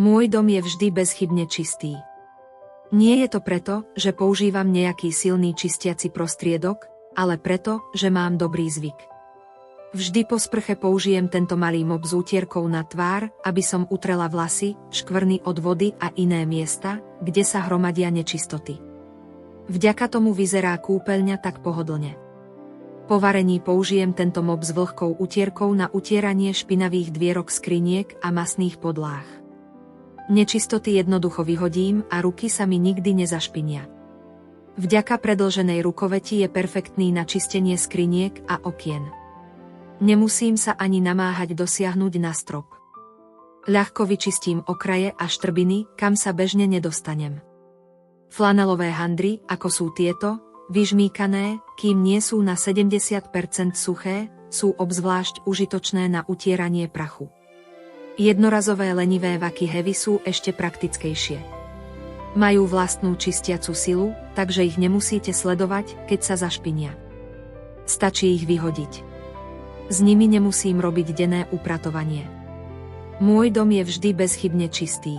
Môj dom je vždy bezchybne čistý. Nie je to preto, že používam nejaký silný čistiaci prostriedok, ale preto, že mám dobrý zvyk. Vždy po sprche použijem tento malý mop s útierkou na tvár, aby som utrela vlasy, škvrny od vody a iné miesta, kde sa hromadia nečistoty. Vďaka tomu vyzerá kúpeľňa tak pohodlne. Po varení použijem tento mop s vlhkou utierkou na utieranie špinavých dvierok skriniek a masných podláh. Nečistoty jednoducho vyhodím a ruky sa mi nikdy nezašpinia. Vďaka predĺženej rukoveti je perfektný na čistenie skriniek a okien. Nemusím sa ani namáhať dosiahnuť na strop. Ľahko vyčistím okraje a štrbiny, kam sa bežne nedostanem. Flanelové handry, ako sú tieto, vyžmýkané, kým nie sú na 70% suché, sú obzvlášť užitočné na utieranie prachu. Jednorazové lenivé vaky Heavy sú ešte praktickejšie. Majú vlastnú čistiacu silu, takže ich nemusíte sledovať, keď sa zašpinia. Stačí ich vyhodiť. S nimi nemusím robiť denné upratovanie. Môj dom je vždy bezchybne čistý.